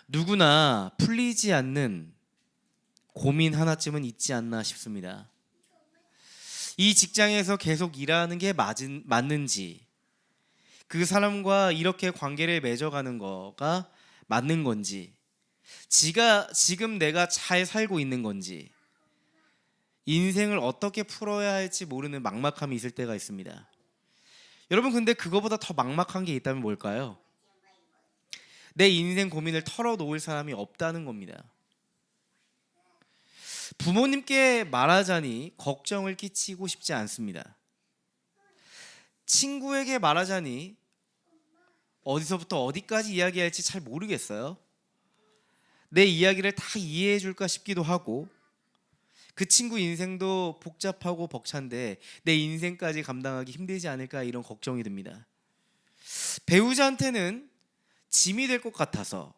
누구나 풀리지 않는 고민 하나쯤은 있지 않나 싶습니다. 이 직장에서 계속 일하는 게 맞는지, 그 사람과 이렇게 관계를 맺어가는 거가 맞는 건지, 지금 내가 잘 살고 있는 건지, 인생을 어떻게 풀어야 할지 모르는 막막함이 있을 때가 있습니다. 여러분, 근데 그거보다 더 막막한 게 있다면 뭘까요? 내 인생 고민을 털어놓을 사람이 없다는 겁니다. 부모님께 말하자니 걱정을 끼치고 싶지 않습니다. 친구에게 말하자니 어디서부터 어디까지 이야기할지 잘 모르겠어요. 내 이야기를 다 이해해 줄까 싶기도 하고, 그 친구 인생도 복잡하고 벅찬데 내 인생까지 감당하기 힘들지 않을까, 이런 걱정이 듭니다. 배우자한테는 짐이 될 것 같아서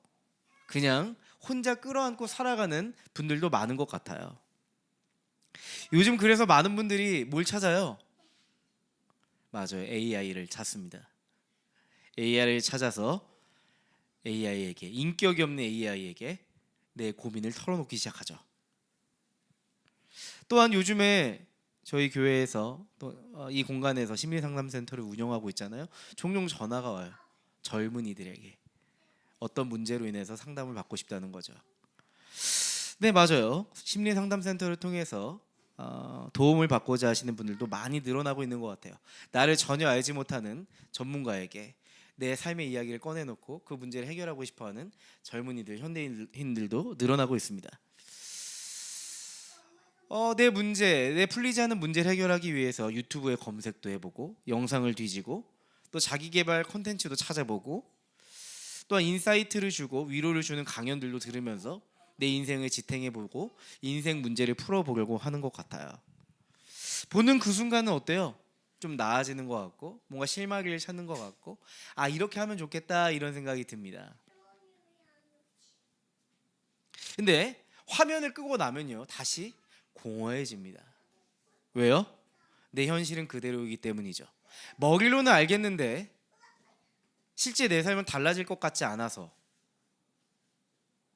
그냥 혼자 끌어안고 살아가는 분들도 많은 것 같아요. 요즘 그래서 많은 분들이 뭘 찾아요? 맞아요, AI를 찾습니다. AI를 찾아서 AI에게, 인격이 없는 AI에게 내 고민을 털어놓기 시작하죠. 또한 요즘에 저희 교회에서 또 이 공간에서 심리상담센터를 운영하고 있잖아요. 종종 전화가 와요. 젊은이들에게 어떤 문제로 인해서 상담을 받고 싶다는 거죠. 네, 맞아요. 심리상담센터를 통해서 도움을 받고자 하시는 분들도 많이 늘어나고 있는 것 같아요. 나를 전혀 알지 못하는 전문가에게 내 삶의 이야기를 꺼내놓고 그 문제를 해결하고 싶어하는 젊은이들, 현대인들도 늘어나고 있습니다. 내 풀리지 않는 문제를 해결하기 위해서 유튜브에 검색도 해보고, 영상을 뒤지고, 또 자기 개발 콘텐츠도 찾아보고, 또한 인사이트를 주고 위로를 주는 강연들도 들으면서 내 인생을 지탱해보고 인생 문제를 풀어보려고 하는 것 같아요. 보는 그 순간은 어때요? 좀 나아지는 것 같고, 뭔가 실마리를 찾는 것 같고, 이렇게 하면 좋겠다, 이런 생각이 듭니다. 근데 화면을 끄고 나면요, 다시 공허해집니다. 왜요? 내 현실은 그대로이기 때문이죠. 머리로는 알겠는데 실제 내 삶은 달라질 것 같지 않아서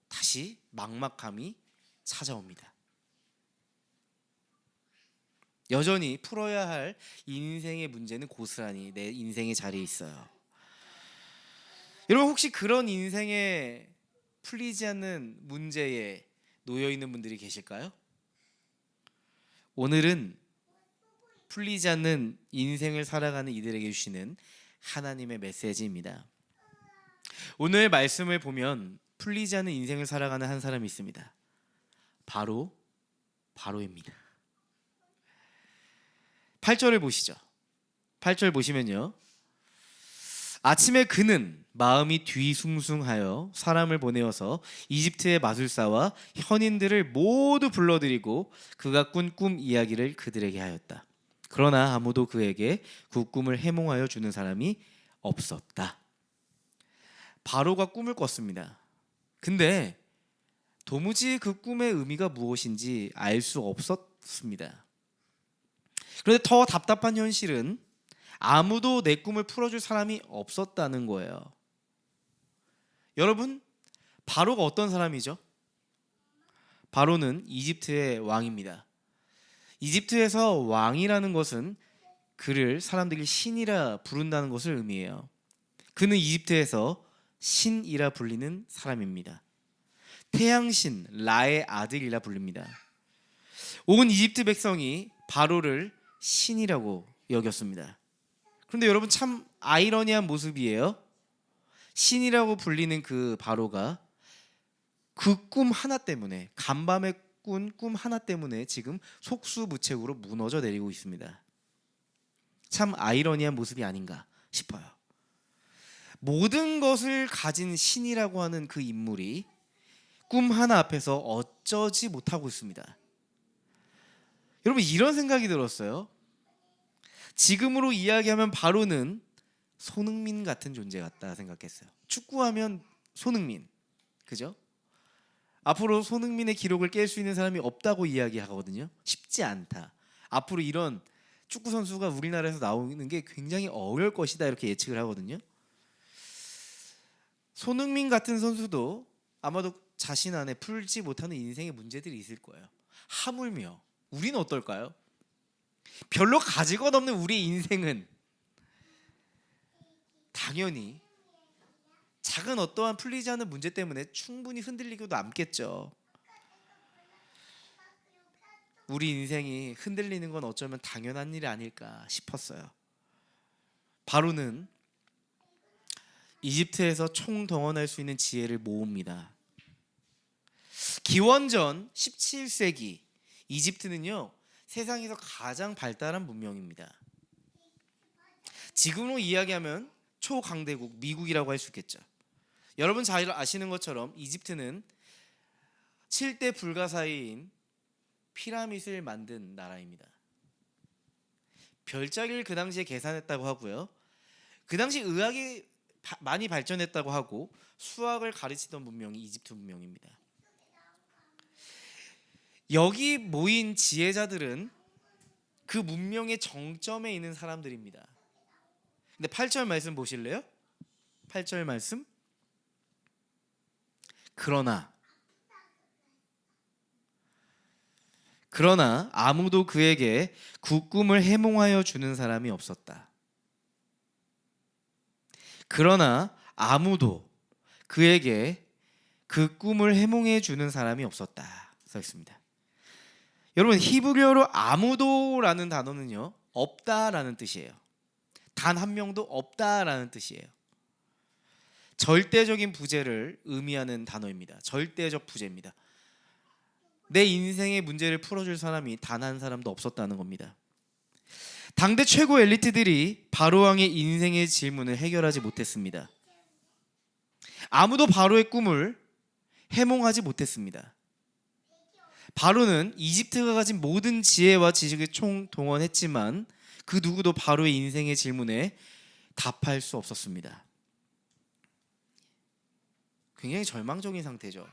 다시 막막함이 찾아옵니다. 여전히 풀어야 할 인생의 문제는 고스란히 내 인생의 자리에 있어요. 여러분, 혹시 그런 인생에 풀리지 않는 문제에 놓여 있는 분들이 계실까요? 오늘은 풀리지 않는 인생을 살아가는 이들에게 주시는 하나님의 메시지입니다. 오늘 말씀을 보면 풀리지 않는 인생을 살아가는 한 사람이 있습니다. 바로입니다. 8절을 보시죠. 8절 보시면요, 아침에 그는 마음이 뒤숭숭하여 사람을 보내어서 이집트의 마술사와 현인들을 모두 불러들이고 그가 꾼 꿈 이야기를 그들에게 하였다. 그러나 아무도 그에게 그 꿈을 해몽하여 주는 사람이 없었다. 바로가 꿈을 꿨습니다. 근데 도무지 그 꿈의 의미가 무엇인지 알 수 없었습니다. 그런데 더 답답한 현실은 아무도 내 꿈을 풀어줄 사람이 없었다는 거예요. 여러분, 바로가 어떤 사람이죠? 바로는 이집트의 왕입니다. 이집트에서 왕이라는 것은 그를 사람들이 신이라 부른다는 것을 의미해요. 그는 이집트에서 신이라 불리는 사람입니다. 태양신 라의 아들이라 불립니다. 온 이집트 백성이 바로를 신이라고 여겼습니다. 그런데 여러분, 참 아이러니한 모습이에요. 신이라고 불리는 그 바로가 그 꿈 하나 때문에, 간밤에 꾼 꿈 하나 때문에 지금 속수무책으로 무너져 내리고 있습니다. 참 아이러니한 모습이 아닌가 싶어요. 모든 것을 가진 신이라고 하는 그 인물이 꿈 하나 앞에서 어쩌지 못하고 있습니다. 여러분, 이런 생각이 들었어요. 지금으로 이야기하면 바로는 손흥민 같은 존재 같다 생각했어요. 축구하면 손흥민, 그죠? 앞으로 손흥민의 기록을 깰 수 있는 사람이 없다고 이야기하거든요. 쉽지 않다. 앞으로 이런 축구 선수가 우리나라에서 나오는 게 굉장히 어려울 것이다, 이렇게 예측을 하거든요. 손흥민 같은 선수도 아마도 자신 안에 풀지 못하는 인생의 문제들이 있을 거예요. 하물며 우리는 어떨까요? 별로 가지고 없는 우리의 인생은 당연히 작은 어떠한 풀리지 않는 문제 때문에 충분히 흔들리고 남겠죠. 우리 인생이 흔들리는 건 어쩌면 당연한 일이 아닐까 싶었어요. 바로는 이집트에서 총동원할 수 있는 지혜를 모읍니다. 기원전 17세기 이집트는요, 세상에서 가장 발달한 문명입니다. 지금으로 이야기하면 초강대국 미국이라고 할 수 있겠죠. 여러분 잘 아시는 것처럼 이집트는 7대 불가사의인 피라밋을 만든 나라입니다. 별자리를 그 당시에 계산했다고 하고요. 그 당시 의학이 많이 발전했다고 하고 수학을 가르치던 문명이 이집트 문명입니다. 여기 모인 지혜자들은 그 문명의 정점에 있는 사람들입니다. 근데 8절 말씀 보실래요? 8절 말씀. 그러나 아무도 그에게 그 꿈을 해몽하여 주는 사람이 없었다. 그러나 아무도 그에게 그 꿈을 해몽해 주는 사람이 없었다. 써 있습니다. 여러분, 히브리어로 아무도라는 단어는요, 없다라는 뜻이에요. 단 한 명도 없다라는 뜻이에요. 절대적인 부재를 의미하는 단어입니다. 절대적 부재입니다. 내 인생의 문제를 풀어줄 사람이 단 한 사람도 없었다는 겁니다. 당대 최고 엘리트들이 바로왕의 인생의 질문을 해결하지 못했습니다. 아무도 바로의 꿈을 해몽하지 못했습니다. 바로는 이집트가 가진 모든 지혜와 지식을 총동원했지만 그 누구도 바로의 인생의 질문에 답할 수 없었습니다. 굉장히 절망적인 상태죠.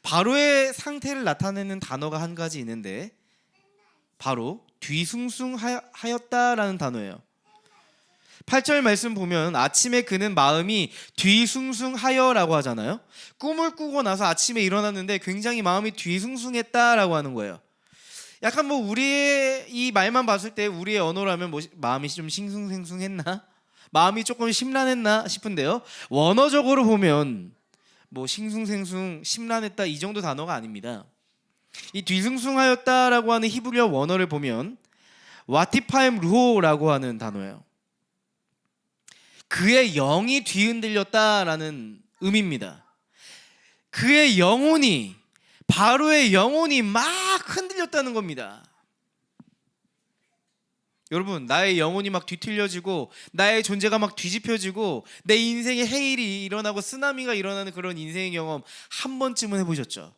바로의 상태를 나타내는 단어가 한 가지 있는데 바로 뒤숭숭하였다라는 단어예요. 8절 말씀 보면 아침에 그는 마음이 뒤숭숭하여라고 하잖아요. 꿈을 꾸고 나서 아침에 일어났는데 굉장히 마음이 뒤숭숭했다라고 하는 거예요. 약간 뭐 우리의 이 말만 봤을 때 우리의 언어라면 뭐 마음이 좀 싱숭생숭했나? 마음이 조금 심란했나 싶은데요. 원어적으로 보면 뭐 싱숭생숭, 심란했다 이 정도 단어가 아닙니다. 이 뒤숭숭하였다라고 하는 히브리어 원어를 보면 와티파임 루호라고 하는 단어예요. 그의 영이 뒤흔들렸다라는 의미입니다. 그의 영혼이, 바로의 영혼이 막 흔들렸다는 겁니다. 여러분, 나의 영혼이 막 뒤틀려지고 나의 존재가 막 뒤집혀지고 내 인생에 해일이 일어나고 쓰나미가 일어나는 그런 인생의 경험 한 번쯤은 해보셨죠?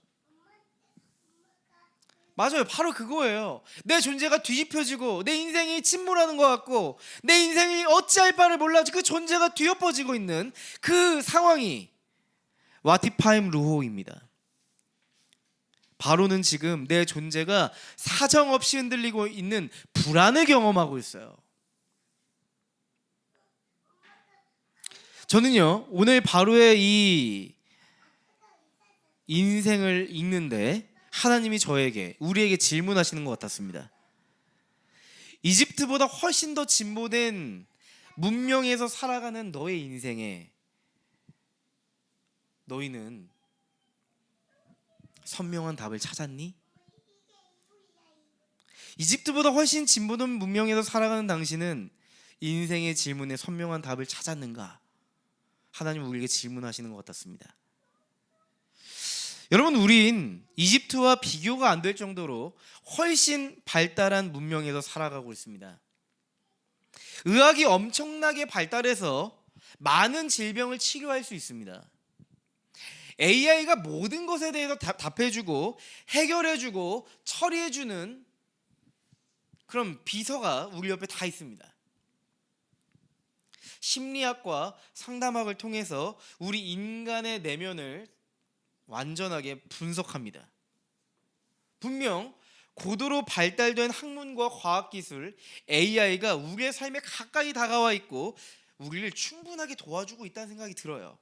맞아요. 바로 그거예요. 내 존재가 뒤집혀지고 내 인생이 침몰하는 것 같고 내 인생이 어찌할 바를 몰라 그 존재가 뒤엎어지고 있는 그 상황이 와티파임 루호입니다. 바로는 지금 내 존재가 사정없이 흔들리고 있는 불안을 경험하고 있어요. 저는요, 오늘 바로의 이 인생을 읽는데 하나님이 저에게, 우리에게 질문하시는 것 같았습니다. 이집트보다 훨씬 더 진보된 문명에서 살아가는 너의 인생에 너희는 선명한 답을 찾았니? 이집트보다 훨씬 진보된 문명에서 살아가는 당신은 인생의 질문에 선명한 답을 찾았는가? 하나님은 우리에게 질문하시는 것 같았습니다. 여러분, 우린 이집트와 비교가 안 될 정도로 훨씬 발달한 문명에서 살아가고 있습니다. 의학이 엄청나게 발달해서 많은 질병을 치료할 수 있습니다. AI가 모든 것에 대해서 답해주고 해결해주고 처리해주는 그런 비서가 우리 옆에 다 있습니다. 심리학과 상담학을 통해서 우리 인간의 내면을 완전하게 분석합니다. 분명 고도로 발달된 학문과 과학기술 AI가 우리의 삶에 가까이 다가와 있고 우리를 충분하게 도와주고 있다는 생각이 들어요.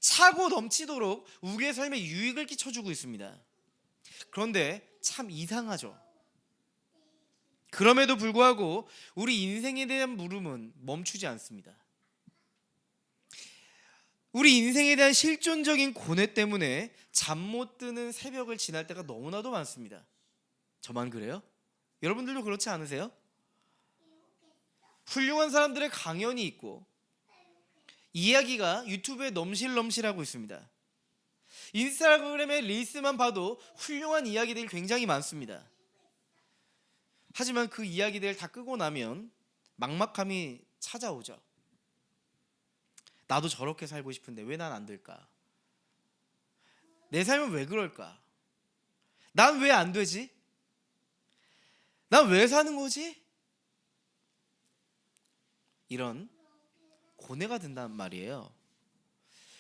차고 넘치도록 우리의 삶에 유익을 끼쳐주고 있습니다. 그런데 참 이상하죠. 그럼에도 불구하고 우리 인생에 대한 물음은 멈추지 않습니다. 우리 인생에 대한 실존적인 고뇌 때문에 잠 못 드는 새벽을 지날 때가 너무나도 많습니다. 저만 그래요? 여러분들도 그렇지 않으세요? 훌륭한 사람들의 강연이 있고 이야기가 유튜브에 넘실넘실하고 있습니다. 인스타그램의 릴스만 봐도 훌륭한 이야기들이 굉장히 많습니다. 하지만 그 이야기들을 다 끄고 나면 막막함이 찾아오죠. 나도 저렇게 살고 싶은데 왜 난 안 될까? 내 삶은 왜 그럴까? 난 왜 안 되지? 난 왜 사는 거지? 이런 고뇌가 든단 말이에요.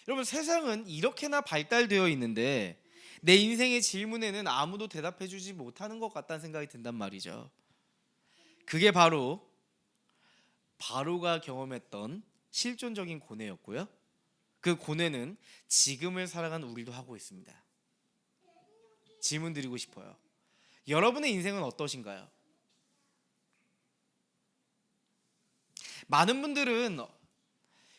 여러분, 세상은 이렇게나 발달되어 있는데 내 인생의 질문에는 아무도 대답해주지 못하는 것 같다는 생각이 든단 말이죠. 그게 바로 바로가 경험했던 실존적인 고뇌였고요. 그 고뇌는 지금을 살아가는 우리도 하고 있습니다. 질문 드리고 싶어요. 여러분의 인생은 어떠신가요? 많은 분들은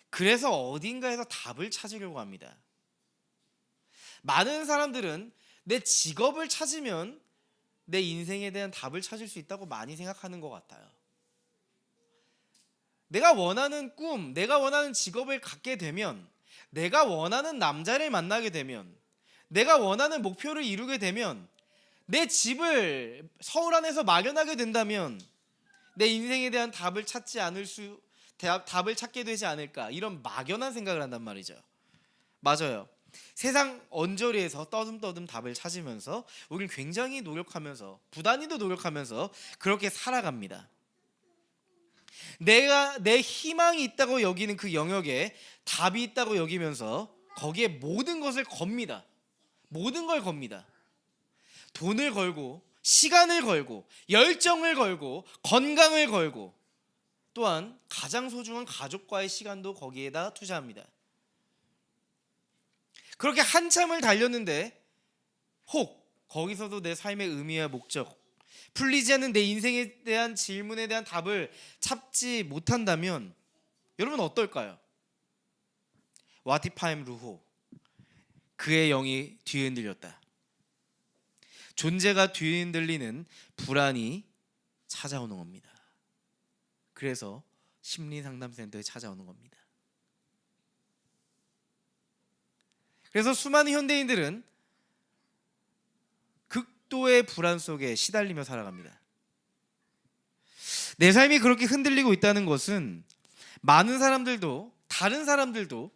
그래서 어딘가에서 답을 찾으려고 합니다. 많은 사람들은 내 직업을 찾으면 내 인생에 대한 답을 찾을 수 있다고 많이 생각하는 것 같아요. 내가 원하는 꿈, 내가 원하는 직업을 갖게 되면, 내가 원하는 남자를 만나게 되면, 내가 원하는 목표를 이루게 되면, 내 집을 서울 안에서 마련하게 된다면 내 인생에 대한 답을 답을 찾게 되지 않을까, 이런 막연한 생각을 한단 말이죠. 맞아요. 세상 언저리에서 떠듬떠듬 답을 찾으면서 우리는 굉장히 노력하면서, 부단히도 노력하면서 그렇게 살아갑니다. 내가 내 희망이 있다고 여기는 그 영역에 답이 있다고 여기면서 거기에 모든 것을 겁니다. 모든 걸 겁니다. 돈을 걸고, 시간을 걸고, 열정을 걸고, 건강을 걸고, 또한 가장 소중한 가족과의 시간도 거기에다 투자합니다. 그렇게 한참을 달렸는데 혹 거기서도 내 삶의 의미와 목적, 풀리지 않는 내 인생에 대한 질문에 대한 답을 찾지 못한다면 여러분 어떨까요? 와티파임 루호, 그의 영이 뒤흔들렸다. 존재가 뒤흔들리는 불안이 찾아오는 겁니다. 그래서 심리상담센터에 찾아오는 겁니다. 그래서 수많은 현대인들은 극도의 불안 속에 시달리며 살아갑니다. 내 삶이 그렇게 흔들리고 있다는 것은 많은 사람들도, 다른 사람들도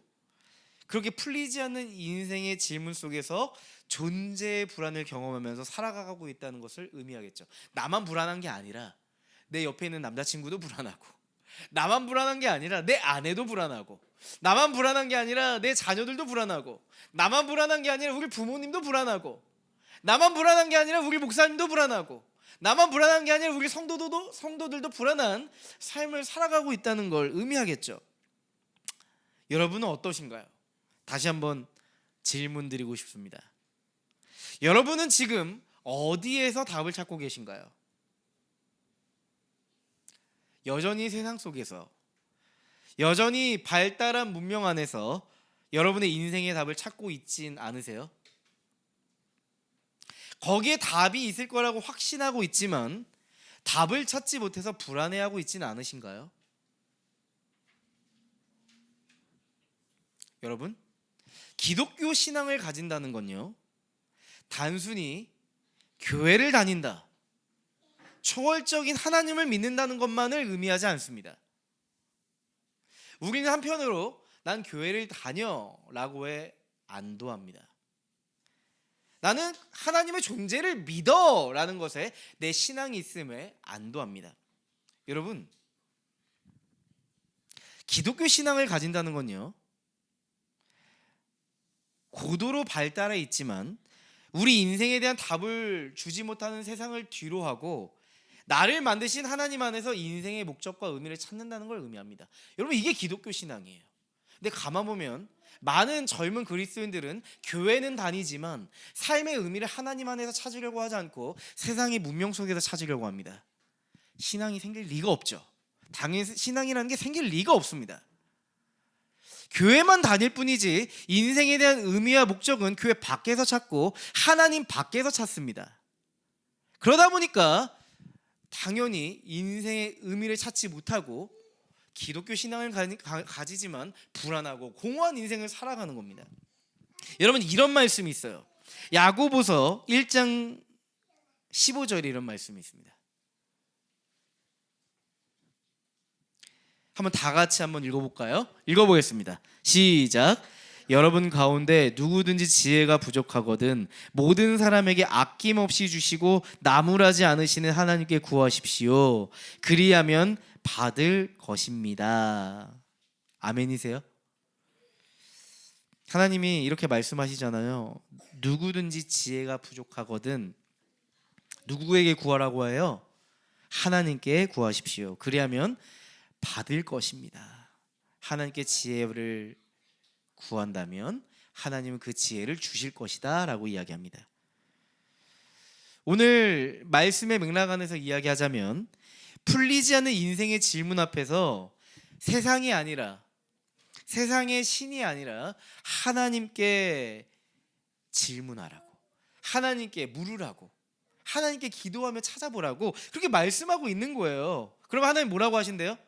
그렇게 풀리지 않는 인생의 질문 속에서 존재의 불안을 경험하면서 살아가고 있다는 것을 의미하겠죠. 나만 불안한 게 아니라 내 옆에 있는 남자친구도 불안하고, 나만 불안한 게 아니라 내 아내도 불안하고, 나만 불안한 게 아니라 내 자녀들도 불안하고, 나만 불안한 게 아니라 우리 부모님도 불안하고, 나만 불안한 게 아니라 우리 목사님도 불안하고, 나만 불안한 게 아니라 우리 성도들도 불안한 삶을 살아가고 있다는 걸 의미하겠죠. 여러분은 어떠신가요? 다시 한번 질문 드리고 싶습니다. 여러분은 지금 어디에서 답을 찾고 계신가요? 여전히 세상 속에서, 여전히 발달한 문명 안에서 여러분의 인생의 답을 찾고 있진 않으세요? 거기에 답이 있을 거라고 확신하고 있지만 답을 찾지 못해서 불안해하고 있진 않으신가요? 여러분, 기독교 신앙을 가진다는 건요, 단순히 교회를 다닌다, 초월적인 하나님을 믿는다는 것만을 의미하지 않습니다. 우리는 한편으로 난 교회를 다녀라고 해 안도합니다. 나는 하나님의 존재를 믿어라는 것에 내 신앙이 있음에 안도합니다. 여러분, 기독교 신앙을 가진다는 건요, 고도로 발달해 있지만 우리 인생에 대한 답을 주지 못하는 세상을 뒤로하고 나를 만드신 하나님 안에서 인생의 목적과 의미를 찾는다는 걸 의미합니다. 여러분, 이게 기독교 신앙이에요. 근데 가만 보면 많은 젊은 그리스도인들은 교회는 다니지만 삶의 의미를 하나님 안에서 찾으려고 하지 않고 세상의 문명 속에서 찾으려고 합니다. 신앙이 생길 리가 없죠. 당연히 신앙이라는 게 생길 리가 없습니다. 교회만 다닐 뿐이지 인생에 대한 의미와 목적은 교회 밖에서 찾고 하나님 밖에서 찾습니다. 그러다 보니까 당연히 인생의 의미를 찾지 못하고 기독교 신앙을 가지지만 불안하고 공허한 인생을 살아가는 겁니다. 여러분, 이런 말씀이 있어요. 야고보서 1장 15절에 이런 말씀이 있습니다. 한번 다 같이 한번 읽어볼까요? 읽어보겠습니다. 시작. 여러분 가운데 누구든지 지혜가 부족하거든 모든 사람에게 아낌없이 주시고 나무라지 않으시는 하나님께 구하십시오. 그리하면 받을 것입니다. 아멘이세요? 하나님이 이렇게 말씀하시잖아요. 누구든지 지혜가 부족하거든 누구에게 구하라고 해요? 하나님께 구하십시오. 그리하면 받을 것입니다. 하나님께 지혜를 구한다면 하나님은 그 지혜를 주실 것이다 라고 이야기합니다. 오늘 말씀의 맥락 안에서 이야기하자면 풀리지 않는 인생의 질문 앞에서 세상이 아니라 세상의 신이 아니라 하나님께 질문하라고, 하나님께 물으라고, 하나님께 기도하며 찾아보라고 그렇게 말씀하고 있는 거예요. 그럼 하나님 뭐라고 하신대요?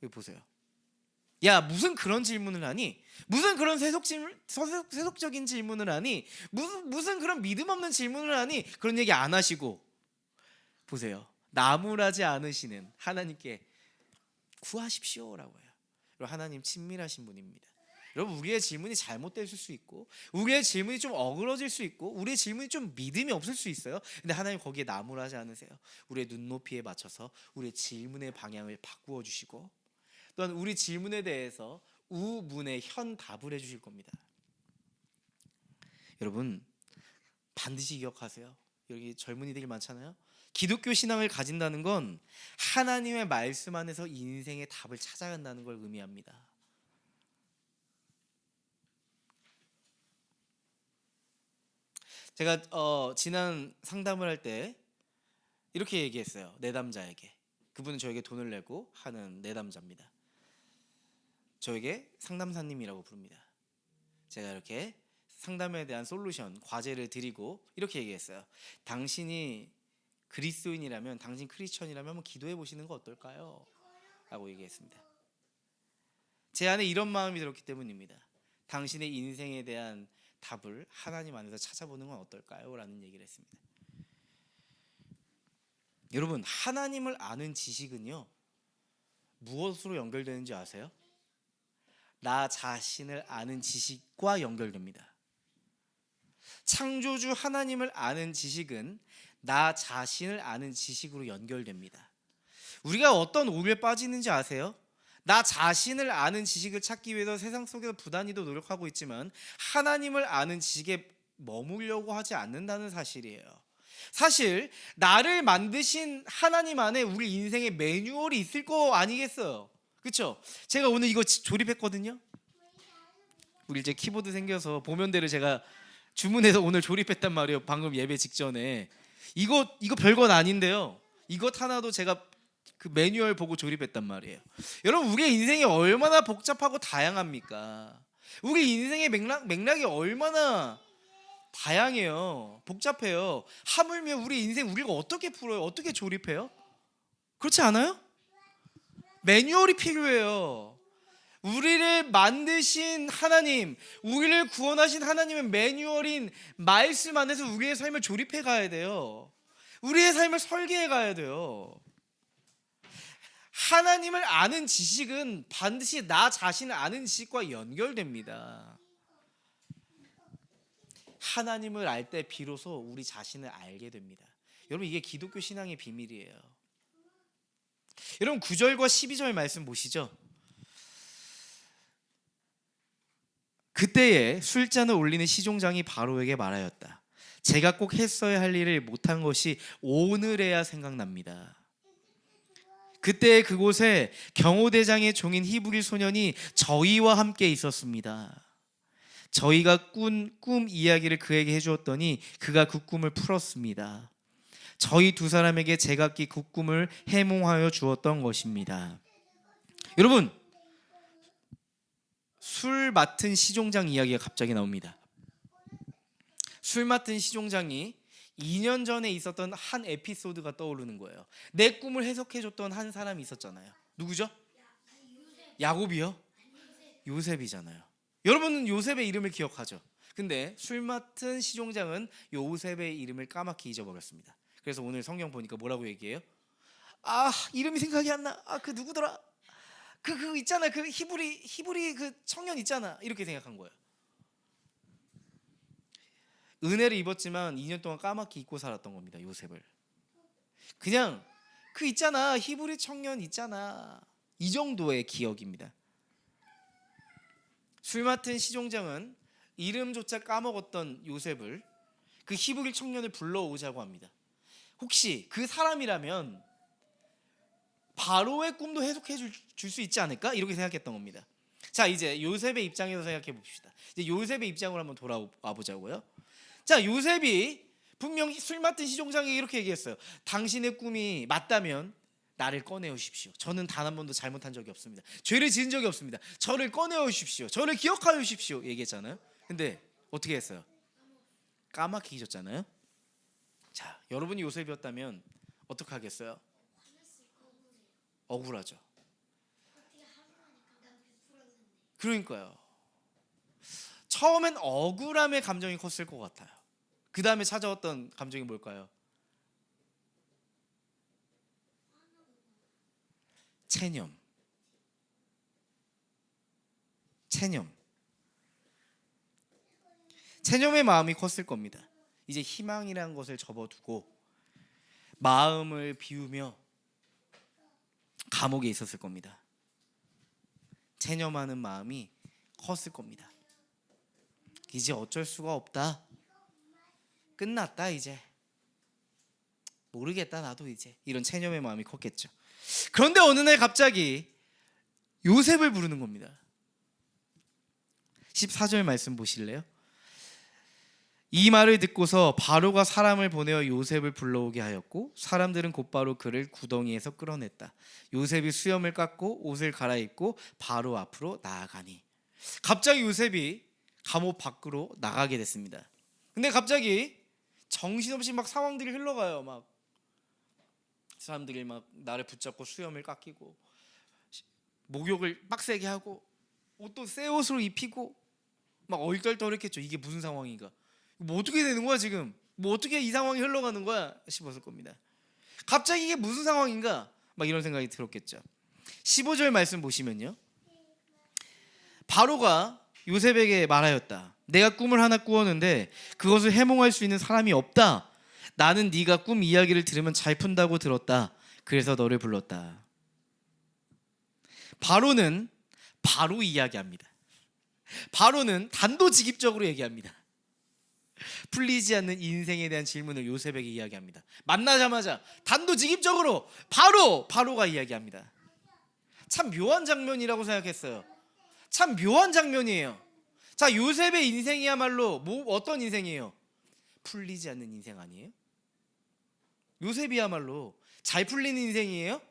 여기 보세요. 야, 무슨 그런 질문을 하니? 무슨 그런 세속적인 질문을 하니? 무슨 그런 믿음 없는 질문을 하니? 그런 얘기 안 하시고 보세요. 나무라지 않으시는 하나님께 구하십시오라고 해요. 여러분, 하나님 친밀하신 분입니다. 여러분, 우리의 질문이 잘못됐을 수 있고 우리의 질문이 좀 어그러질 수 있고 우리의 질문이 좀 믿음이 없을 수 있어요. 근데 하나님 거기에 나무라지 않으세요. 우리의 눈높이에 맞춰서 우리의 질문의 방향을 바꾸어 주시고 또한 우리 질문에 대해서 우문의 현 답을 해주실 겁니다. 여러분, 반드시 기억하세요. 여기 젊은이들이 많잖아요. 기독교 신앙을 가진다는 건 하나님의 말씀 안에서 인생의 답을 찾아간다는 걸 의미합니다. 제가 지난 상담을 할 때 이렇게 얘기했어요. 내담자에게. 그분은 저에게 돈을 내고 하는 내담자입니다. 저에게 상담사님이라고 부릅니다. 제가 이렇게 상담에 대한 솔루션, 과제를 드리고 이렇게 얘기했어요. 당신이 그리스도인이라면, 당신 크리스천이라면 한번 기도해 보시는 거 어떨까요? 라고 얘기했습니다. 제 안에 이런 마음이 들었기 때문입니다. 당신의 인생에 대한 답을 하나님 안에서 찾아보는 건 어떨까요? 라는 얘기를 했습니다. 여러분, 하나님을 아는 지식은요, 무엇으로 연결되는지 아세요? 나 자신을 아는 지식과 연결됩니다. 창조주 하나님을 아는 지식은 나 자신을 아는 지식으로 연결됩니다. 우리가 어떤 오류에 빠지는지 아세요? 나 자신을 아는 지식을 찾기 위해서 세상 속에서 부단히도 노력하고 있지만 하나님을 아는 지식에 머물려고 하지 않는다는 사실이에요. 사실 나를 만드신 하나님 안에 우리 인생의 매뉴얼이 있을 거 아니겠어요? 그렇죠? 제가 오늘 이거 조립했거든요. 우리 이제 키보드 생겨서 보면대로 제가 주문해서 오늘 조립했단 말이에요. 방금 예배 직전에. 이거 별건 아닌데요. 이것 하나도 제가 그 매뉴얼 보고 조립했단 말이에요. 여러분, 우리의 인생이 얼마나 복잡하고 다양합니까? 우리 인생의 맥락이 얼마나 다양해요. 복잡해요. 하물며 우리 인생 우리가 어떻게 풀어요? 어떻게 조립해요? 그렇지 않아요? 매뉴얼이 필요해요. 우리를 만드신 하나님, 우리를 구원하신 하나님의 매뉴얼인 말씀 안에서 우리의 삶을 조립해 가야 돼요. 우리의 삶을 설계해 가야 돼요. 하나님을 아는 지식은 반드시 나 자신을 아는 지식과 연결됩니다. 하나님을 알 때 비로소 우리 자신을 알게 됩니다. 여러분, 이게 기독교 신앙의 비밀이에요. 여러분, 9절과 12절 말씀 보시죠. 그때에 술잔을 올리는 시종장이 바로에게 말하였다. 제가 꼭 했어야 할 일을 못한 것이 오늘에야 생각납니다. 그때 그곳에 경호대장의 종인 히브리 소년이 저희와 함께 있었습니다. 저희가 꾼 꿈 이야기를 그에게 해주었더니 그가 그 꿈을 풀었습니다. 저희 두 사람에게 제각기 그 꿈을 해몽하여 주었던 것입니다. 여러분, 술 맡은 시종장 이야기가 갑자기 나옵니다. 술 맡은 시종장이 2년 전에 있었던 한 에피소드가 떠오르는 거예요. 내 꿈을 해석해줬던 한 사람이 있었잖아요. 누구죠? 야곱이요? 요셉이잖아요. 여러분은 요셉의 이름을 기억하죠? 근데 술 맡은 시종장은 요셉의 이름을 까맣게 잊어버렸습니다. 그래서 오늘 성경 보니까 뭐라고 얘기해요? 이름이 생각이 안 나. 그 누구더라? 그 있잖아. 그 히브리 그 청년 있잖아. 이렇게 생각한 거예요. 은혜를 입었지만 2년 동안 까맣게 잊고 살았던 겁니다. 요셉을. 그냥 그 있잖아. 히브리 청년 있잖아. 이 정도의 기억입니다. 술 맡은 시종장은 이름조차 까먹었던 요셉을, 그 히브리 청년을 불러오자고 합니다. 혹시 그 사람이라면 바로의 꿈도 해석해 줄 수 있지 않을까? 이렇게 생각했던 겁니다. 자, 이제 요셉의 입장에서 생각해 봅시다. 이제 요셉의 입장으로 한번 돌아와 보자고요. 자, 요셉이 분명히 술 맡은 시종장에게 이렇게 얘기했어요. 당신의 꿈이 맞다면 나를 꺼내어 주십시오. 저는 단 한 번도 잘못한 적이 없습니다. 죄를 지은 적이 없습니다. 저를 꺼내어 주십시오. 저를 기억하여 주십시오. 얘기했잖아요. 근데 어떻게 했어요? 까맣게 잊었잖아요. 자, 여러분이 요셉이었다면 어떻게 하겠어요? 억울하죠. 그러니까요. 처음엔 억울함의 감정이 컸을 것 같아요. 그 다음에 찾아왔던 감정이 뭘까요? 체념. 체념의 마음이 컸을 겁니다. 이제 희망이라는 것을 접어두고 마음을 비우며 감옥에 있었을 겁니다. 체념하는 마음이 컸을 겁니다. 이제 어쩔 수가 없다. 끝났다 이제. 모르겠다 나도 이제. 이런 체념의 마음이 컸겠죠. 그런데 어느 날 갑자기 요셉을 부르는 겁니다. 14절 말씀 보실래요? 이 말을 듣고서 바로가 사람을 보내어 요셉을 불러오게 하였고 사람들은 곧바로 그를 구덩이에서 끌어냈다. 요셉이 수염을 깎고 옷을 갈아입고 바로 앞으로 나아가니. 갑자기 요셉이 감옥 밖으로 나가게 됐습니다. 근데 갑자기 정신없이 막 상황들이 흘러가요. 막 사람들이 막 나를 붙잡고 수염을 깎이고 목욕을 빡세게 하고 옷도 새 옷으로 입히고 막 얼떨떨했겠죠. 이게 무슨 상황인가? 뭐 어떻게 되는 거야 지금? 뭐 어떻게 이 상황이 흘러가는 거야 싶었을 겁니다. 갑자기 이게 무슨 상황인가? 막 이런 생각이 들었겠죠. 15절 말씀 보시면요. 바로가 요셉에게 말하였다. 내가 꿈을 하나 꾸었는데 그것을 해몽할 수 있는 사람이 없다. 나는 네가 꿈 이야기를 들으면 잘 푼다고 들었다. 그래서 너를 불렀다. 바로는 바로 이야기합니다. 바로는 단도직입적으로 얘기합니다. 풀리지 않는 인생에 대한 질문을 요셉에게 이야기합니다. 만나자마자 단도직입적으로 바로가 이야기합니다. 참 묘한 장면이라고 생각했어요. 참 묘한 장면이에요. 자, 요셉의 인생이야말로 어떤 인생이에요? 풀리지 않는 인생 아니에요? 요셉이야말로 잘 풀리는 인생이에요?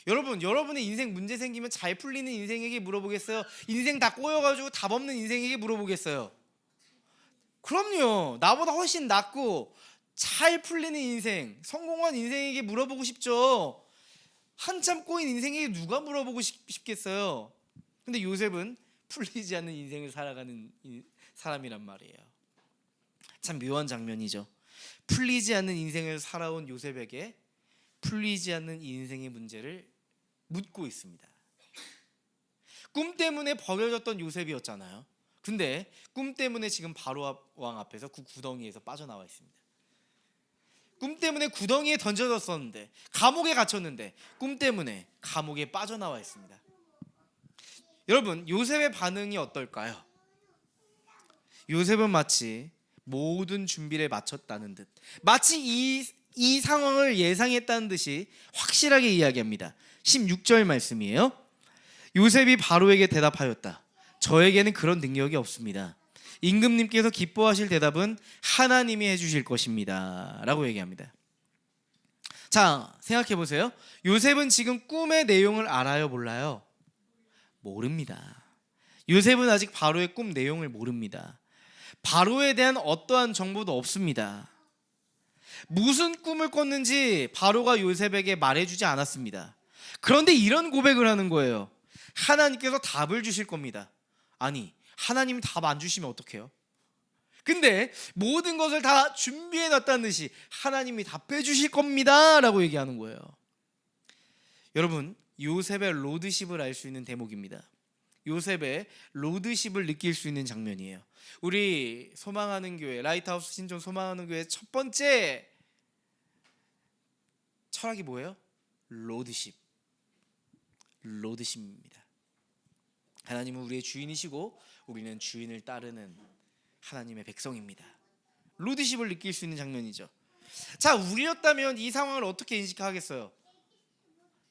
여러분의 인생 문제 생기면 잘 풀리는 인생에게 물어보겠어요? 인생 다 꼬여가지고 답 없는 인생에게 물어보겠어요? 그럼요. 나보다 훨씬 낫고 잘 풀리는 인생, 성공한 인생에게 물어보고 싶죠. 한참 꼬인 인생에게 누가 물어보고 싶겠어요? 근데 요셉은 풀리지 않는 인생을 살아가는 사람이란 말이에요. 참 묘한 장면이죠. 풀리지 않는 인생을 살아온 요셉에게 풀리지 않는 인생의 문제를 묻고 있습니다. 꿈 때문에 버려졌던 요셉이었잖아요. 근데 꿈 때문에 지금 바로 왕 앞에서 그 구덩이에서 빠져나와 있습니다. 꿈 때문에 구덩이에 던져졌었는데, 감옥에 갇혔는데 꿈 때문에 감옥에 빠져나와 있습니다. 여러분, 요셉의 반응이 어떨까요? 요셉은 마치 모든 준비를 마쳤다는 듯, 마치 이 이 상황을 예상했다는 듯이 확실하게 이야기합니다. 16절 말씀이에요. 요셉이 바로에게 대답하였다. 저에게는 그런 능력이 없습니다. 임금님께서 기뻐하실 대답은 하나님이 해주실 것입니다 라고 얘기합니다. 자, 생각해 보세요. 요셉은 지금 꿈의 내용을 알아요, 몰라요? 모릅니다. 요셉은 아직 바로의 꿈 내용을 모릅니다. 바로에 대한 어떠한 정보도 없습니다. 무슨 꿈을 꿨는지 바로가 요셉에게 말해주지 않았습니다. 그런데 이런 고백을 하는 거예요. 하나님께서 답을 주실 겁니다. 아니, 하나님이 답 안 주시면 어떡해요? 근데 모든 것을 다 준비해 놨다는 듯이 하나님이 답해 주실 겁니다 라고 얘기하는 거예요. 여러분, 요셉의 로드십을 알 수 있는 대목입니다. 요셉의 로드십을 느낄 수 있는 장면이에요. 우리 소망하는 교회, 라이트하우스 신촌 소망하는 교회 첫 번째 철학이 뭐예요? 로드십. 로드십입니다. 하나님은 우리의 주인이시고 우리는 주인을 따르는 하나님의 백성입니다. 로드십을 느낄 수 있는 장면이죠. 자, 우리였다면 이 상황을 어떻게 인식하겠어요?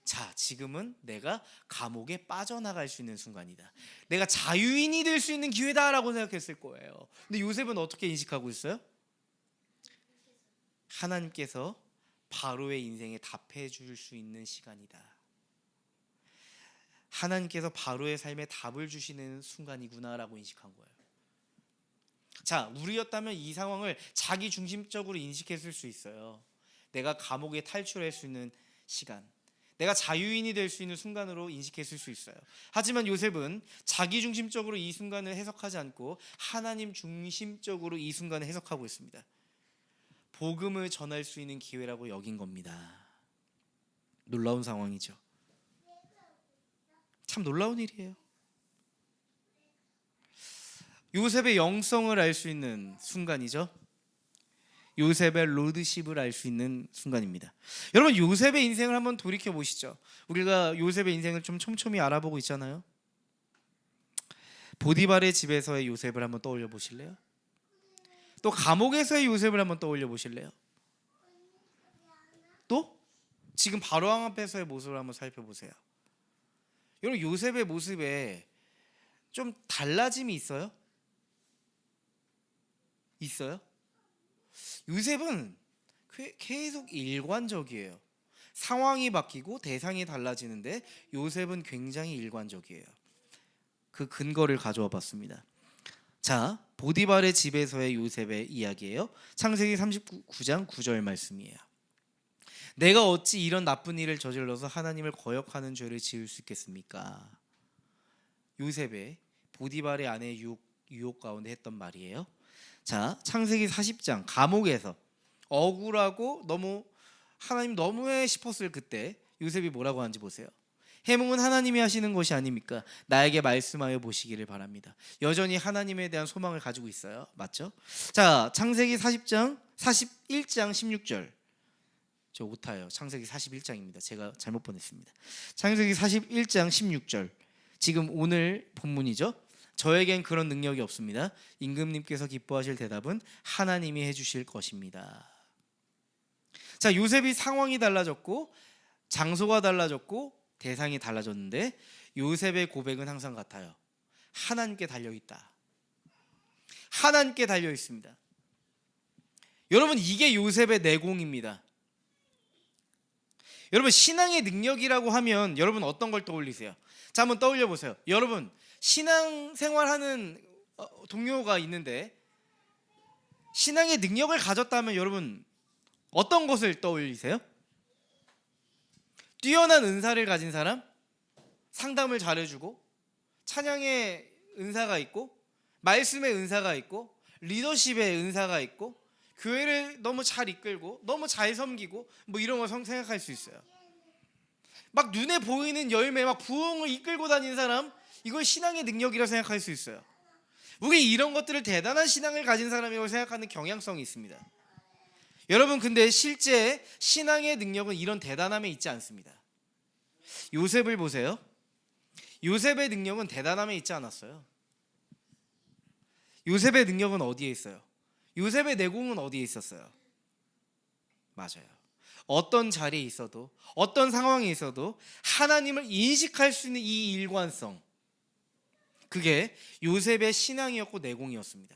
자, 지금은 내가 감옥에 빠져나갈 수 있는 순간이다. 내가 자유인이 될 수 있는 기회다라고 생각했을 거예요. 근데 요셉은 어떻게 인식하고 있어요? 하나님께서 바로의 인생에 답해 줄 수 있는 시간이다. 하나님께서 바로의 삶에 답을 주시는 순간이구나라고 인식한 거예요. 자, 우리였다면 이 상황을 자기 중심적으로 인식했을 수 있어요. 내가 감옥에 탈출할 수 있는 시간, 내가 자유인이 될 수 있는 순간으로 인식했을 수 있어요. 하지만 요셉은 자기 중심적으로 이 순간을 해석하지 않고 하나님 중심적으로 이 순간을 해석하고 있습니다. 복음을 전할 수 있는 기회라고 여긴 겁니다. 놀라운 상황이죠. 참 놀라운 일이에요. 요셉의 영성을 알 수 있는 순간이죠. 요셉의 로드십을 알 수 있는 순간입니다. 여러분, 요셉의 인생을 한번 돌이켜 보시죠. 우리가 요셉의 인생을 좀 촘촘히 알아보고 있잖아요. 보디발의 집에서의 요셉을 한번 떠올려 보실래요? 또 감옥에서의 요셉을 한번 떠올려 보실래요? 또 지금 바로왕 앞에서의 모습을 한번 살펴보세요. 여러분, 요셉의 모습에 좀 달라짐이 있어요? 있어요? 요셉은 계속 일관적이에요. 상황이 바뀌고 대상이 달라지는데 요셉은 굉장히 일관적이에요. 그 근거를 가져와 봤습니다. 자, 보디발의 집에서의 요셉의 이야기예요. 창세기 39장 9절 말씀이에요. 내가 어찌 이런 나쁜 일을 저질러서 하나님을 거역하는 죄를 지을 수 있겠습니까? 요셉의 보디발의 아내 유혹 가운데 했던 말이에요. 자, 창세기 40장 감옥에서 억울하고 하나님 너무해 싶었을 그때 요셉이 뭐라고 하는지 보세요. 해몽은 하나님이 하시는 것이 아닙니까? 나에게 말씀하여 보시기를 바랍니다. 여전히 하나님에 대한 소망을 가지고 있어요. 맞죠? 자, 창세기 41장 16절. 저 오타예요. 창세기 41장입니다. 제가 잘못 보냈습니다. 창세기 41장 16절. 지금 오늘 본문이죠. 저에겐 그런 능력이 없습니다. 임금님께서 기뻐하실 대답은 하나님이 해주실 것입니다. 자, 요셉이 상황이 달라졌고 장소가 달라졌고 대상이 달라졌는데 요셉의 고백은 항상 같아요. 하나님께 달려있다. 하나님께 달려있습니다. 여러분, 이게 요셉의 내공입니다. 여러분, 신앙의 능력이라고 하면 여러분 어떤 걸 떠올리세요? 자, 한번 떠올려 보세요. 여러분, 신앙생활하는 동료가 있는데 신앙의 능력을 가졌다면 여러분 어떤 것을 떠올리세요? 뛰어난 은사를 가진 사람? 상담을 잘해주고 찬양의 은사가 있고 말씀의 은사가 있고 리더십의 은사가 있고 교회를 너무 잘 이끌고 너무 잘 섬기고 뭐 이런 걸 생각할 수 있어요. 막 눈에 보이는 열매, 막 부흥을 이끌고 다니는 사람, 이걸 신앙의 능력이라 생각할 수 있어요. 우리 이런 것들을 대단한 신앙을 가진 사람이라고 생각하는 경향성이 있습니다. 여러분, 근데 실제 신앙의 능력은 이런 대단함에 있지 않습니다. 요셉을 보세요. 요셉의 능력은 대단함에 있지 않았어요. 요셉의 능력은 어디에 있어요? 요셉의 내공은 어디에 있었어요? 맞아요. 어떤 자리에 있어도 어떤 상황에 있어도 하나님을 인식할 수 있는 이 일관성, 그게 요셉의 신앙이었고 내공이었습니다.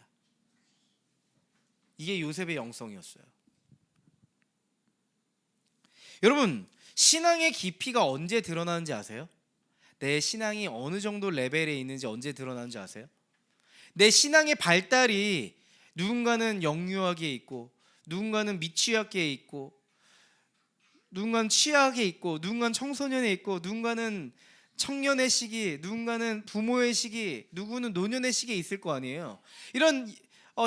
이게 요셉의 영성이었어요. 여러분, 신앙의 깊이가 언제 드러나는지 아세요? 내 신앙이 어느 정도 레벨에 있는지 언제 드러나는지 아세요? 내 신앙의 발달이 누군가는 영유아기에 있고, 누군가는 미취학기에 있고, 누군가는 취학에 있고, 누군가는 청소년에 있고, 누군가는 청년의 시기, 누군가는 부모의 시기, 누구는 노년의 시기에 있을 거 아니에요. 이런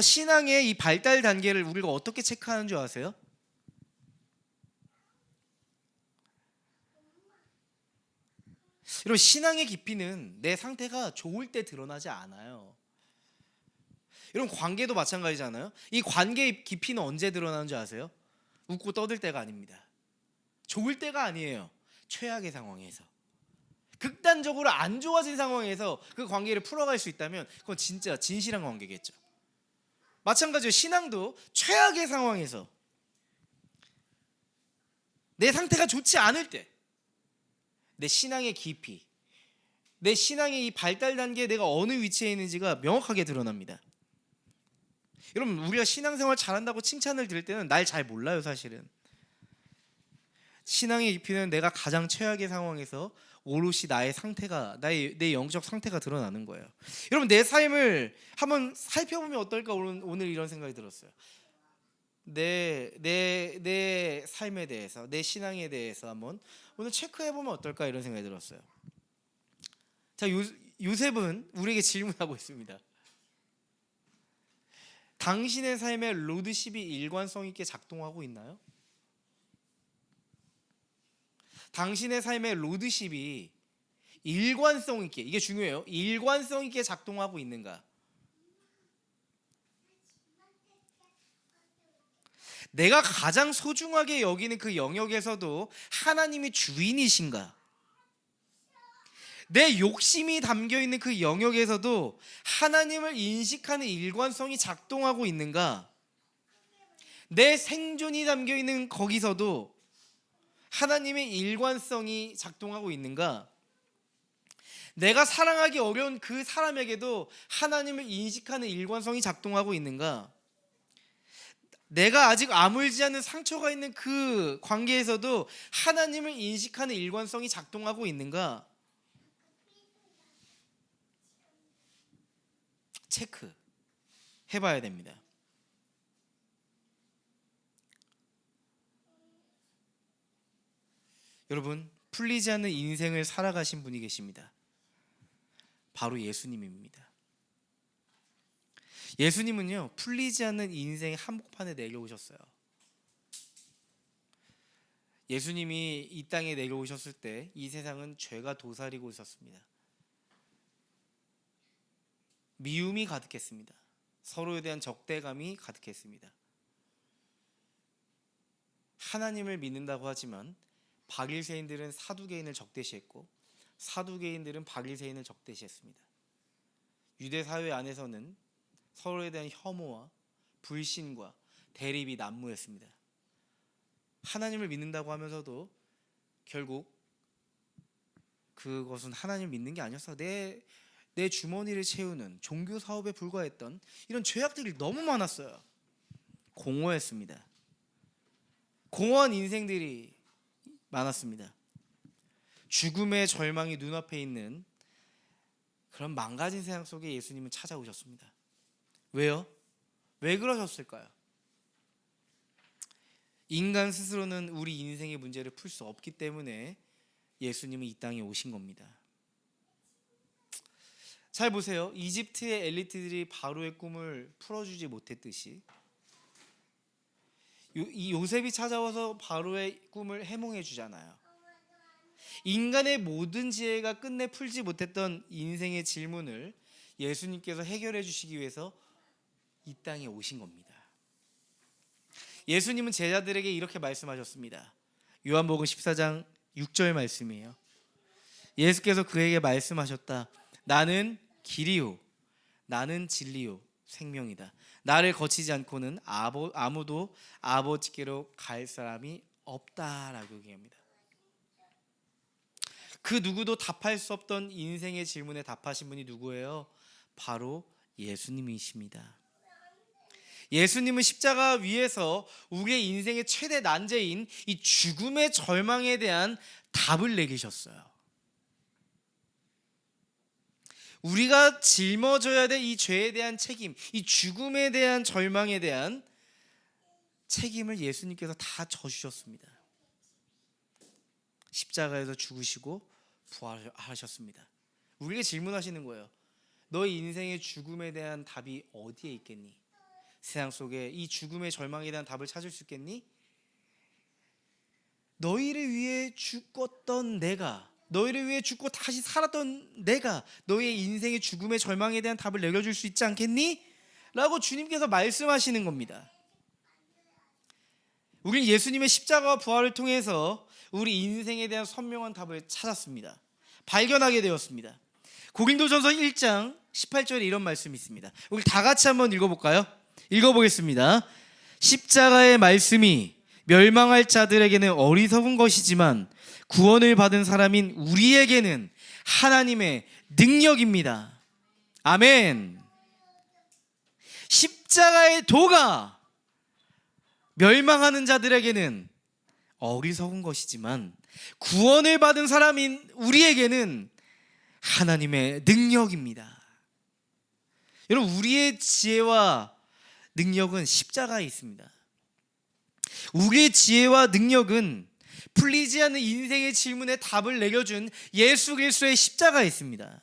신앙의 이 발달 단계를 우리가 어떻게 체크하는 줄 아세요? 여러분, 신앙의 깊이는 내 상태가 좋을 때 드러나지 않아요. 여러분, 관계도 마찬가지잖아요. 이 관계의 깊이는 언제 드러나는 줄 아세요? 웃고 떠들 때가 아닙니다. 좋을 때가 아니에요. 최악의 상황에서, 극단적으로 안 좋아진 상황에서 그 관계를 풀어갈 수 있다면 그건 진짜 진실한 관계겠죠. 마찬가지로 신앙도 최악의 상황에서, 내 상태가 좋지 않을 때, 내 신앙의 깊이, 내 신앙의 이 발달 단계에 내가 어느 위치에 있는지가 명확하게 드러납니다. 여러분, 우리가 신앙생활 잘한다고 칭찬을 들을 때는 날 잘 몰라요. 사실은 신앙의 깊이는 내가 가장 최악의 상황에서 오롯이 나의 상태가, 내 영적 상태가 드러나는 거예요. 여러분, 내 삶을 한번 살펴보면 어떨까? 오늘 이런 생각이 들었어요. 내 삶에 대해서, 내 신앙에 대해서 한번 오늘 체크해보면 어떨까? 이런 생각이 들었어요. 자, 요셉은 우리에게 질문하고 있습니다. 당신의 삶에 로드십이 일관성 있게 작동하고 있나요? 당신의 삶에 로드십이 일관성 있게, 이게 중요해요. 일관성 있게 작동하고 있는가? 내가 가장 소중하게 여기는 그 영역에서도 하나님이 주인이신가? 내 욕심이 담겨있는 그 영역에서도 하나님을 인식하는 일관성이 작동하고 있는가? 내 생존이 담겨있는 거기서도 하나님의 일관성이 작동하고 있는가? 내가 사랑하기 어려운 그 사람에게도 하나님을 인식하는 일관성이 작동하고 있는가? 내가 아직 아물지 않은 상처가 있는 그 관계에서도 하나님을 인식하는 일관성이 작동하고 있는가? 체크 해봐야 됩니다. 여러분, 풀리지 않는 인생을 살아가신 분이 계십니다. 바로 예수님입니다. 예수님은요, 풀리지 않는 인생의 한복판에 내려오셨어요. 예수님이 이 땅에 내려오셨을 때 이 세상은 죄가 도사리고 있었습니다. 미움이 가득했습니다. 서로에 대한 적대감이 가득했습니다. 하나님을 믿는다고 하지만 바리새인들은 사두개인을 적대시했고, 사두개인들은 바리새인을 적대시했습니다. 유대 사회 안에서는 서로에 대한 혐오와 불신과 대립이 난무했습니다. 하나님을 믿는다고 하면서도 결국 그것은 하나님을 믿는 게 아니었어. 내 주머니를 채우는 종교 사업에 불과했던 이런 죄악들이 너무 많았어요. 공허했습니다. 공허한 인생들이 많았습니다. 죽음의 절망이 눈앞에 있는 그런 망가진 세상 속에 예수님은 찾아오셨습니다. 왜요? 왜 그러셨을까요? 인간 스스로는 우리 인생의 문제를 풀 수 없기 때문에 예수님은 이 땅에 오신 겁니다. 잘 보세요. 이집트의 엘리트들이 바로의 꿈을 풀어주지 못했듯이 이 요셉이 찾아와서 바로의 꿈을 해몽해 주잖아요. 인간의 모든 지혜가 끝내 풀지 못했던 인생의 질문을 예수님께서 해결해 주시기 위해서 이 땅에 오신 겁니다. 예수님은 제자들에게 이렇게 말씀하셨습니다. 요한복음 14장 6절 말씀이에요. 예수께서 그에게 말씀하셨다. 나는 길이요, 나는 진리요, 생명이다. 나를 거치지 않고는 아무도 아버지께로 갈 사람이 없다라고 얘기합니다. 그 누구도 답할 수 없던 인생의 질문에 답하신 분이 누구예요? 바로 예수님이십니다. 예수님은 십자가 위에서 우리의 인생의 최대 난제인 이 죽음의 절망에 대한 답을 내리셨어요. 우리가 짊어져야 될 이 죄에 대한 책임, 이 죽음에 대한 절망에 대한 책임을 예수님께서 다 져주셨습니다. 십자가에서 죽으시고 부활하셨습니다. 우리에게 질문하시는 거예요. 너의 인생의 죽음에 대한 답이 어디에 있겠니? 세상 속에 이 죽음의 절망에 대한 답을 찾을 수 있겠니? 너희를 위해 죽었던 내가, 너희를 위해 죽고 다시 살았던 내가 너희의 인생의 죽음의 절망에 대한 답을 내려줄 수 있지 않겠니? 라고 주님께서 말씀하시는 겁니다. 우리는 예수님의 십자가와 부활을 통해서 우리 인생에 대한 선명한 답을 찾았습니다. 발견하게 되었습니다. 고린도전서 1장 18절에 이런 말씀이 있습니다. 우리 다 같이 한번 읽어볼까요? 읽어보겠습니다. 십자가의 말씀이 멸망할 자들에게는 어리석은 것이지만 구원을 받은 사람인 우리에게는 하나님의 능력입니다. 아멘. 십자가의 도가 멸망하는 자들에게는 어리석은 것이지만 구원을 받은 사람인 우리에게는 하나님의 능력입니다. 여러분, 우리의 지혜와 능력은 십자가에 있습니다. 우리의 지혜와 능력은 풀리지 않는 인생의 질문에 답을 내려준 예수 그리스도의 십자가에 있습니다.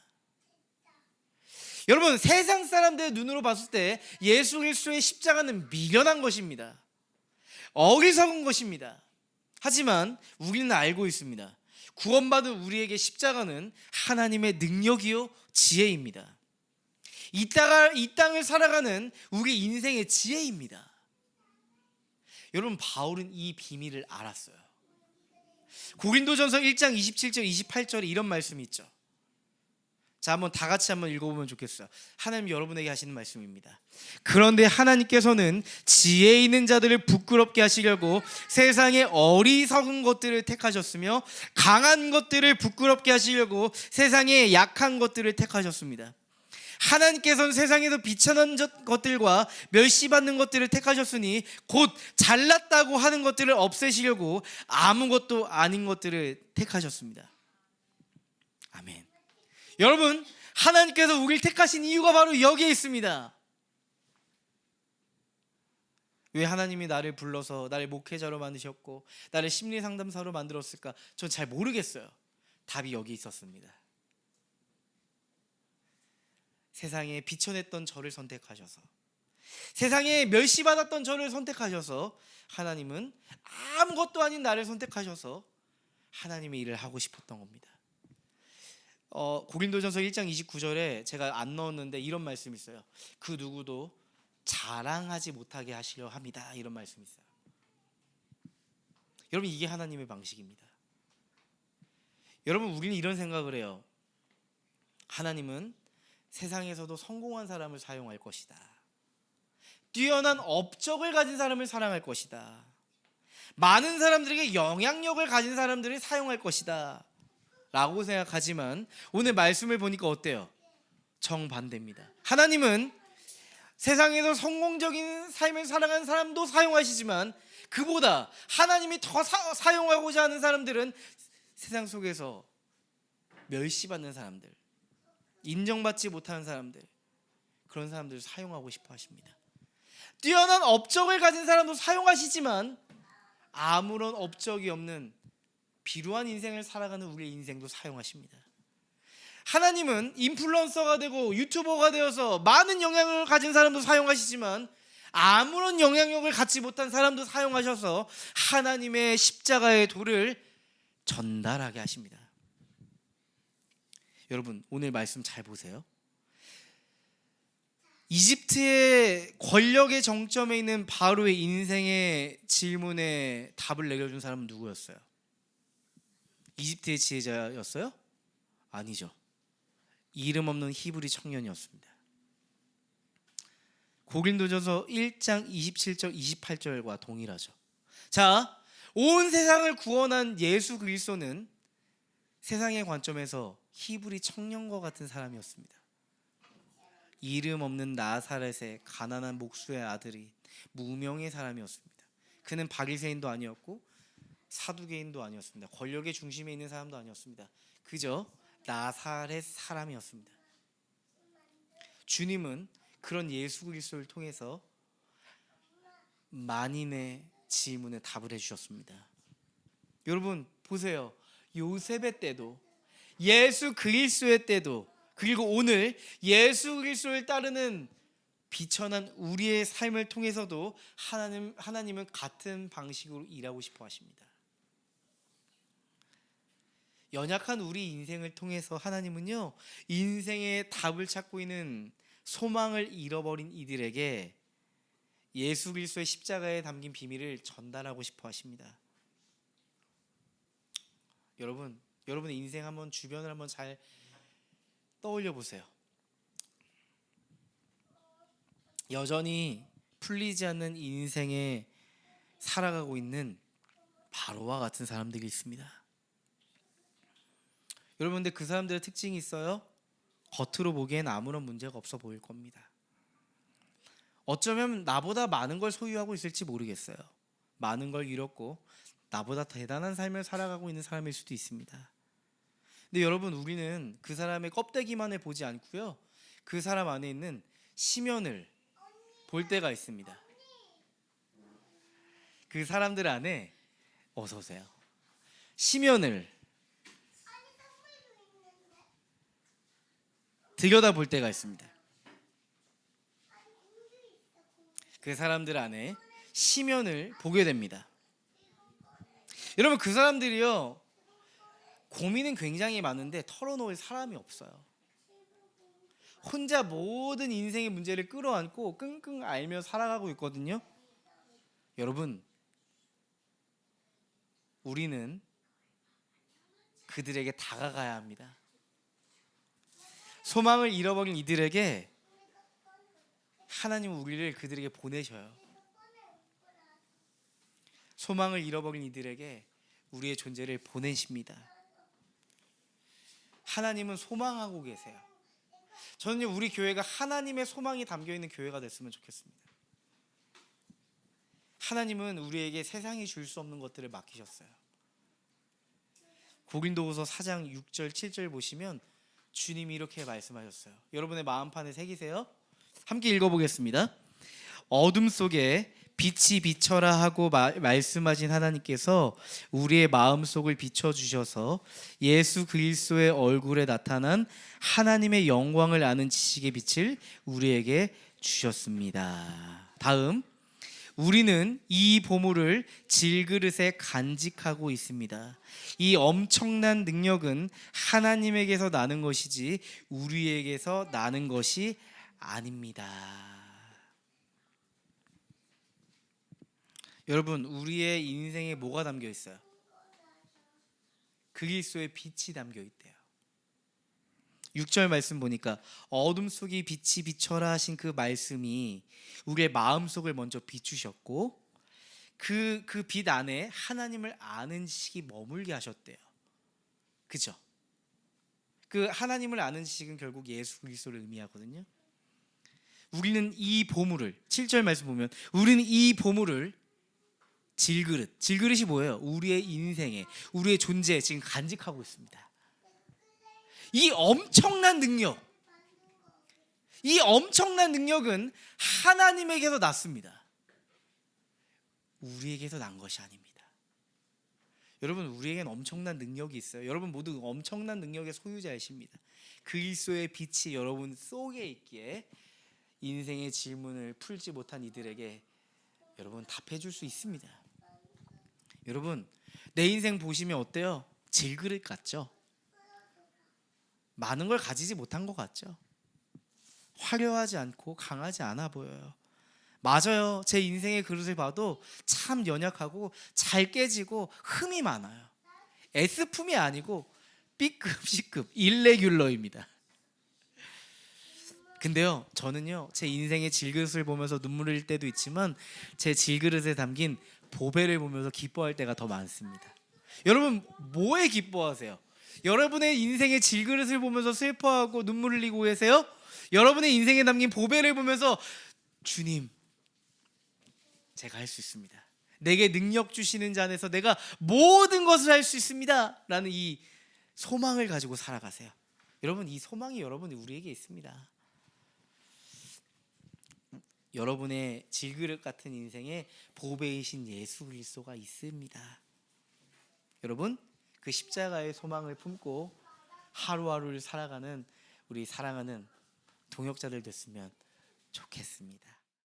여러분, 세상 사람들의 눈으로 봤을 때 예수 그리스도의 십자가는 미련한 것입니다. 어리석은 것입니다. 하지만 우리는 알고 있습니다. 구원받은 우리에게 십자가는 하나님의 능력이요 지혜입니다. 이 땅을 살아가는 우리 인생의 지혜입니다. 여러분, 바울은 이 비밀을 알았어요. 고린도전서 1장 27절 28절에 이런 말씀이 있죠. 자, 한번 다 같이 한번 읽어보면 좋겠어요. 하나님 여러분에게 하시는 말씀입니다. 그런데 하나님께서는 지혜 있는 자들을 부끄럽게 하시려고 세상의 어리석은 것들을 택하셨으며 강한 것들을 부끄럽게 하시려고 세상의 약한 것들을 택하셨습니다. 하나님께서는 세상에서 비천한 것들과 멸시받는 것들을 택하셨으니 곧 잘났다고 하는 것들을 없애시려고 아무것도 아닌 것들을 택하셨습니다. 아멘. 여러분, 하나님께서 우리를 택하신 이유가 바로 여기에 있습니다. 왜 하나님이 나를 불러서 나를 목회자로 만드셨고 나를 심리상담사로 만들었을까? 전 잘 모르겠어요. 답이 여기 있었습니다. 세상에 비천했던 저를 선택하셔서, 세상에 멸시받았던 저를 선택하셔서, 하나님은 아무것도 아닌 나를 선택하셔서 하나님의 일을 하고 싶었던 겁니다. 고린도전서 1장 29절에 제가 안 넣었는데 이런 말씀이 있어요. 그 누구도 자랑하지 못하게 하시려 합니다. 이런 말씀이 있어요. 여러분, 이게 하나님의 방식입니다. 여러분, 우리는 이런 생각을 해요. 하나님은 세상에서도 성공한 사람을 사용할 것이다. 뛰어난 업적을 가진 사람을 사랑할 것이다. 많은 사람들에게 영향력을 가진 사람들을 사용할 것이다 라고 생각하지만 오늘 말씀을 보니까 어때요? 정반대입니다. 하나님은 세상에서 성공적인 삶을 살아가는 사람도 사용하시지만 그보다 하나님이 더 사용하고자 하는 사람들은 세상 속에서 멸시받는 사람들, 인정받지 못하는 사람들, 그런 사람들을 사용하고 싶어 하십니다. 뛰어난 업적을 가진 사람도 사용하시지만 아무런 업적이 없는 비루한 인생을 살아가는 우리의 인생도 사용하십니다. 하나님은 인플루언서가 되고 유튜버가 되어서 많은 영향력을 가진 사람도 사용하시지만 아무런 영향력을 갖지 못한 사람도 사용하셔서 하나님의 십자가의 도를 전달하게 하십니다. 여러분, 오늘 말씀 잘 보세요. 이집트의 권력의 정점에 있는 바로의 인생의 질문에 답을 내려준 사람은 누구였어요? 이집트의 지혜자였어요? 아니죠. 이름 없는 히브리 청년이었습니다. 고린도전서 1장 27절 28절과 동일하죠. 자, 온 세상을 구원한 예수 그리스도는 세상의 관점에서 히브리 청년과 같은 사람이었습니다. 이름 없는 나사렛의 가난한 목수의 아들이 무명의 사람이었습니다. 그는 바리새인도 아니었고 사두개인도 아니었습니다. 권력의 중심에 있는 사람도 아니었습니다. 그저 나사렛 사람이었습니다. 주님은 그런 예수 그리스도를 통해서 만인의 질문에 답을 해주셨습니다. 여러분 보세요. 요셉의 때도, 예수 그리스도의 때도, 그리고 오늘 예수 그리스도를 따르는 비천한 우리의 삶을 통해서도 하나님은 같은 방식으로 일하고 싶어 하십니다. 연약한 우리 인생을 통해서 하나님은요, 인생의 답을 찾고 있는 소망을 잃어버린 이들에게 예수 그리스도의 십자가에 담긴 비밀을 전달하고 싶어 하십니다. 여러분의 인생 한번, 주변을 한번 잘 떠올려 보세요. 여전히 풀리지 않는 인생에 살아가고 있는 바로와 같은 사람들이 있습니다. 여러분, 근데 그 사람들의 특징이 있어요. 겉으로 보기엔 아무런 문제가 없어 보일 겁니다. 어쩌면 나보다 많은 걸 소유하고 있을지 모르겠어요. 많은 걸 잃었고 나보다 대단한 삶을 살아가고 있는 사람일 수도 있습니다. 근데 여러분, 우리는 그 사람의 껍데기만을 보지 않고요, 그 사람 안에 있는 심연을 볼 때가 있습니다. 그 사람들 안에, 어서 오세요, 심연을 들여다볼 때가 있습니다. 그 사람들 안에 심연을 보게 됩니다. 여러분, 그 사람들이요, 고민은 굉장히 많은데 털어놓을 사람이 없어요. 혼자 모든 인생의 문제를 끌어안고 끙끙 앓며 살아가고 있거든요. 여러분, 우리는 그들에게 다가가야 합니다. 소망을 잃어버린 이들에게 하나님은 우리를 그들에게 보내셔요. 소망을 잃어버린 이들에게 우리의 존재를 보내십니다. 하나님은 소망하고 계세요. 저는 우리 교회가 하나님의 소망이 담겨있는 교회가 됐으면 좋겠습니다. 하나님은 우리에게 세상이 줄 수 없는 것들을 맡기셨어요. 고린도후서 4장 6절 7절 보시면 주님이 이렇게 말씀하셨어요. 여러분의 마음판에 새기세요. 함께 읽어보겠습니다. 어둠 속에 빛이 비쳐라 하고 말씀하신 하나님께서 우리의 마음속을 비춰주셔서 예수 그리스도의 얼굴에 나타난 하나님의 영광을 아는 지식의 빛을 우리에게 주셨습니다. 다음, 우리는 이 보물을 질그릇에 간직하고 있습니다. 이 엄청난 능력은 하나님에게서 나는 것이지 우리에게서 나는 것이 아닙니다. 여러분, 우리의 인생에 뭐가 담겨 있어요? 그리스도의 빛이 담겨 있대요. 6절 말씀 보니까 어둠 속에 빛이 비춰라 하신 그 말씀이 우리의 마음속을 먼저 비추셨고 그 빛 안에 하나님을 아는 지식이 머물게 하셨대요. 그죠? 그 하나님을 아는 지식은 결국 예수 그리스도를 의미하거든요. 우리는 이 보물을, 7절 말씀 보면 우리는 이 보물을 질그릇이 뭐예요? 우리의 인생에, 우리의 존재에 지금 간직하고 있습니다. 이 엄청난 능력은 하나님에게서 났습니다. 우리에게서 난 것이 아닙니다. 여러분, 우리에겐 엄청난 능력이 있어요. 여러분 모두 엄청난 능력의 소유자이십니다. 그리스도의 빛이 여러분 속에 있기에 인생의 질문을 풀지 못한 이들에게 여러분 답해 줄 수 있습니다. 여러분, 내 인생 보시면 어때요? 질그릇 같죠? 많은 걸 가지지 못한 것 같죠? 화려하지 않고 강하지 않아 보여요. 맞아요. 제 인생의 그릇을 봐도 참 연약하고 잘 깨지고 흠이 많아요. S품이 아니고 B급, C급, 일레귤러입니다. 근데요, 저는요 제 인생의 질그릇을 보면서 눈물을 흘릴 때도 있지만 제 질그릇에 담긴 보배를 보면서 기뻐할 때가 더 많습니다. 여러분 뭐에 기뻐하세요? 여러분의 인생의 질그릇을 보면서 슬퍼하고 눈물 흘리고 계세요? 여러분의 인생에 담긴 보배를 보면서 주님, 제가 할 수 있습니다. 내게 능력 주시는 자 안에서 내가 모든 것을 할 수 있습니다. 라는 이 소망을 가지고 살아가세요. 여러분, 이 소망이 여러분이 우리에게 있습니다. 여러분의 질그릇 같은 인생에 보배이신 예수 그리스도가 있습니다. 여러분, 그 십자가의 소망을 품고 하루하루를 살아가는 우리 사랑하는 동역자들 됐으면 좋겠습니다.